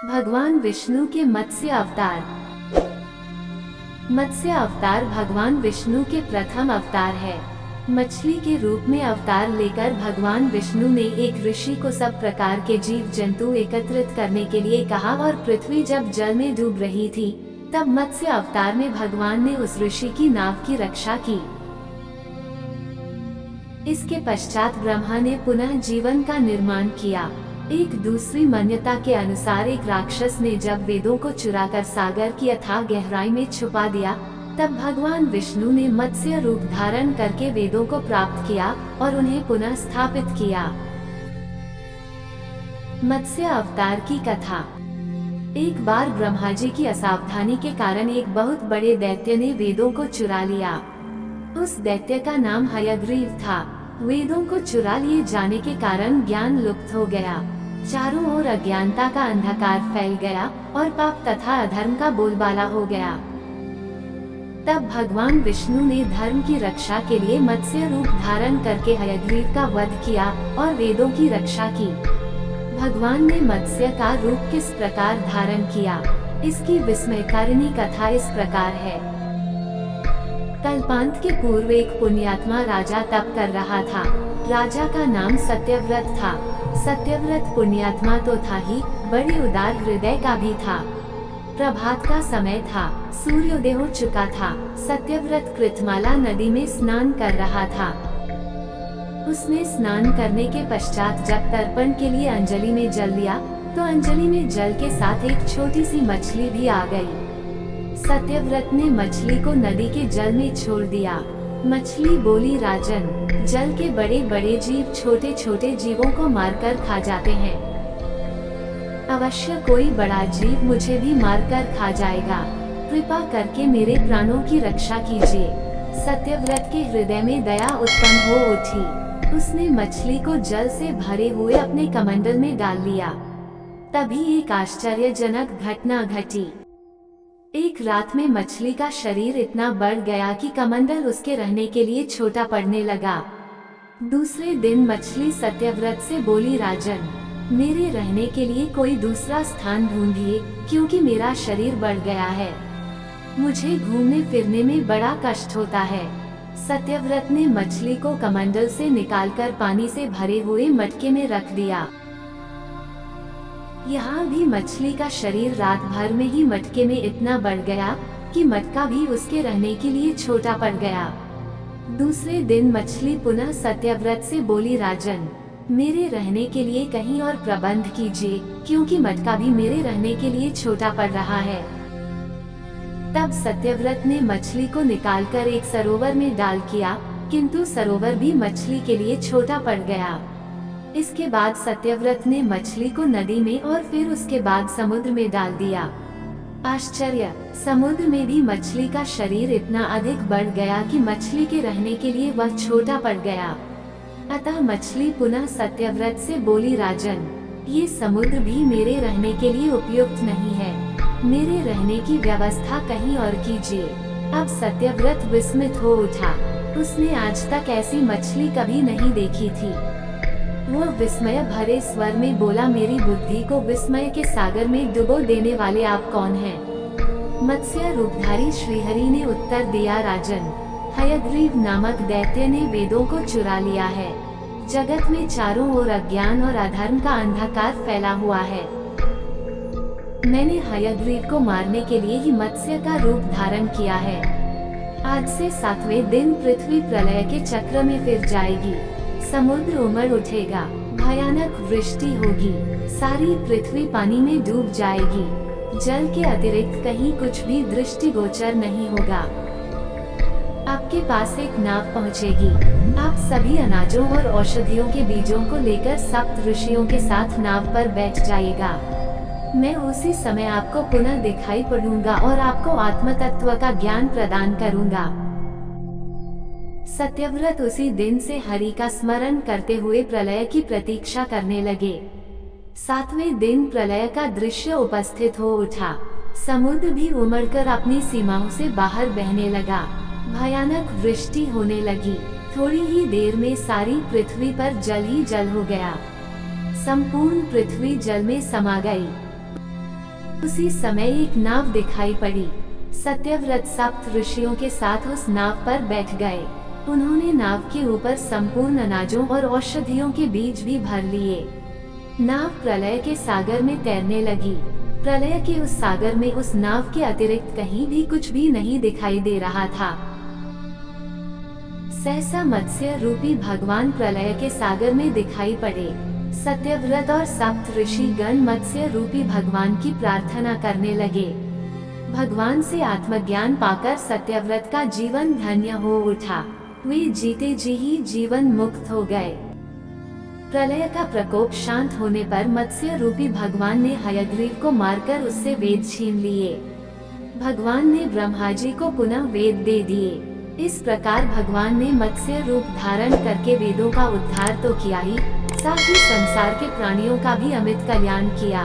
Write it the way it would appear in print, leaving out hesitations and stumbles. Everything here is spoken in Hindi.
भगवान विष्णु के मत्स्य अवतार। मत्स्य अवतार भगवान विष्णु के प्रथम अवतार है। मछली के रूप में अवतार लेकर भगवान विष्णु ने एक ऋषि को सब प्रकार के जीव जंतु एकत्रित करने के लिए कहा और पृथ्वी जब जल में डूब रही थी तब मत्स्य अवतार में भगवान ने उस ऋषि की नाव की रक्षा की। इसके पश्चात ब्रह्मा ने पुनः जीवन का निर्माण किया। एक दूसरी मान्यता के अनुसार एक राक्षस ने जब वेदों को चुराकर सागर की अथाह गहराई में छुपा दिया तब भगवान विष्णु ने मत्स्य रूप धारण करके वेदों को प्राप्त किया और उन्हें पुनः स्थापित किया। मत्स्य अवतार की कथा। एक बार ब्रह्मा जी की असावधानी के कारण एक बहुत बड़े दैत्य ने वेदों को चुरा लिया। उस दैत्य का नाम हयग्रीव था। वेदों को चुरा लिए जाने के कारण ज्ञान लुप्त हो गया। चारों ओर अज्ञानता का अंधकार फैल गया और पाप तथा अधर्म का बोलबाला हो गया। तब भगवान विष्णु ने धर्म की रक्षा के लिए मत्स्य रूप धारण करके हयग्रीव का वध किया और वेदों की रक्षा की। भगवान ने मत्स्य का रूप किस प्रकार धारण किया, इसकी विस्मयकारिणी कथा इस प्रकार है। कल्पांत के पूर्व एक पुण्यात्मा राजा तप कर रहा था। राजा का नाम सत्यव्रत था। सत्यव्रत पुण्यात्मा तो था ही, बड़े उदार हृदय का भी था। प्रभात का समय था, सूर्योदय हो चुका था। सत्यव्रत कृतमाला नदी में स्नान कर रहा था। उसने स्नान करने के पश्चात जब तर्पण के लिए अंजलि में जल दिया तो अंजलि में जल के साथ एक छोटी सी मछली भी आ गई। सत्यव्रत ने मछली को नदी के जल में छोड़ दिया। मछली बोली, राजन, जल के बड़े बड़े जीव छोटे छोटे जीवों को मारकर खा जाते हैं। अवश्य कोई बड़ा जीव मुझे भी मारकर खा जाएगा। कृपा करके मेरे प्राणों की रक्षा कीजिए। सत्यव्रत के हृदय में दया उत्पन्न हो उठी। उसने मछली को जल से भरे हुए अपने कमंडल में डाल लिया। तभी एक आश्चर्यजनक घटना घटी। एक रात में मछली का शरीर इतना बढ़ गया कि कमंडल उसके रहने के लिए छोटा पड़ने लगा। दूसरे दिन मछली सत्यव्रत से बोली, राजन, मेरे रहने के लिए कोई दूसरा स्थान ढूंढिए, क्योंकि मेरा शरीर बढ़ गया है। मुझे घूमने फिरने में बड़ा कष्ट होता है। सत्यव्रत ने मछली को कमंडल से निकालकर पानी से भरे हुए मटके में रख दिया। यहाँ भी मछली का शरीर रात भर में ही मटके में इतना बढ़ गया कि मटका भी उसके रहने के लिए छोटा पड़ गया। दूसरे दिन मछली पुनः सत्यव्रत से बोली, राजन, मेरे रहने के लिए कहीं और प्रबंध कीजिए, क्योंकि मटका भी मेरे रहने के लिए छोटा पड़ रहा है। तब सत्यव्रत ने मछली को निकालकर एक सरोवर में डाल किया, किंतु सरोवर भी मछली के लिए छोटा पड़ गया। इसके बाद सत्यव्रत ने मछली को नदी में और फिर उसके बाद समुद्र में डाल दिया। आश्चर्य, समुद्र में भी मछली का शरीर इतना अधिक बढ़ गया कि मछली के रहने के लिए वह छोटा पड़ गया। अतः मछली पुनः सत्यव्रत से बोली, राजन, ये समुद्र भी मेरे रहने के लिए उपयुक्त नहीं है। मेरे रहने की व्यवस्था कहीं और कीजिए। अब सत्यव्रत विस्मित हो उठा। उसने आज तक ऐसी मछली कभी नहीं देखी थी। वो विस्मय भरे स्वर में बोला, मेरी बुद्धि को विस्मय के सागर में डुबो देने वाले आप कौन हैं? मत्स्य रूपधारी श्रीहरि ने उत्तर दिया, राजन, हयग्रीव नामक दैत्य ने वेदों को चुरा लिया है। जगत में चारों ओर अज्ञान और अधर्म का अंधकार फैला हुआ है। मैंने हयग्रीव को मारने के लिए ही मत्स्य का रूप धारण किया है। आज से 7वें दिन पृथ्वी प्रलय के चक्र में फिर जाएगी। समुद्र उमड़ उठेगा, भयानक वृष्टि होगी, सारी पृथ्वी पानी में डूब जाएगी। जल के अतिरिक्त कहीं कुछ भी दृष्टिगोचर नहीं होगा। आपके पास एक नाव पहुंचेगी। आप सभी अनाजों और औषधियों के बीजों को लेकर सप्त ऋषियों के साथ नाव पर बैठ जाइएगा। मैं उसी समय आपको पुनः दिखाई पड़ूंगा और आपको आत्म तत्व का ज्ञान प्रदान करूंगा। सत्यव्रत उसी दिन से हरि का स्मरण करते हुए प्रलय की प्रतीक्षा करने लगे। 7वें दिन प्रलय का दृश्य उपस्थित हो उठा। समुद्र भी उमड़कर अपनी सीमाओं से बाहर बहने लगा। भयानक वृष्टि होने लगी। थोड़ी ही देर में सारी पृथ्वी पर जल ही जल हो गया। संपूर्ण पृथ्वी जल में समा गई। उसी समय एक नाव दिखाई पड़ी। सत्यव्रत सप्त ऋषियों के साथ उस नाव पर बैठ गए। उन्होंने नाव के ऊपर संपूर्ण अनाजों और औषधियों के बीज भी भर लिए। नाव प्रलय के सागर में तैरने लगी। प्रलय के उस सागर में उस नाव के अतिरिक्त कहीं भी कुछ भी नहीं दिखाई दे रहा था। सहसा मत्स्य रूपी भगवान प्रलय के सागर में दिखाई पड़े। सत्यव्रत और सप्त ऋषि गण मत्स्य रूपी भगवान की प्रार्थना करने लगे। भगवान से आत्मज्ञान पाकर सत्यव्रत का जीवन धन्य हो उठा। वे जीते जी ही जीवन मुक्त हो गए। प्रलय का प्रकोप शांत होने पर मत्स्य रूपी भगवान ने हयग्रीव को मारकर उससे वेद छीन लिए। भगवान ने ब्रह्मा जी को पुनः वेद दे दिए। इस प्रकार भगवान ने मत्स्य रूप धारण करके वेदों का उद्धार तो किया ही, साथ ही संसार के प्राणियों का भी अमित कल्याण किया।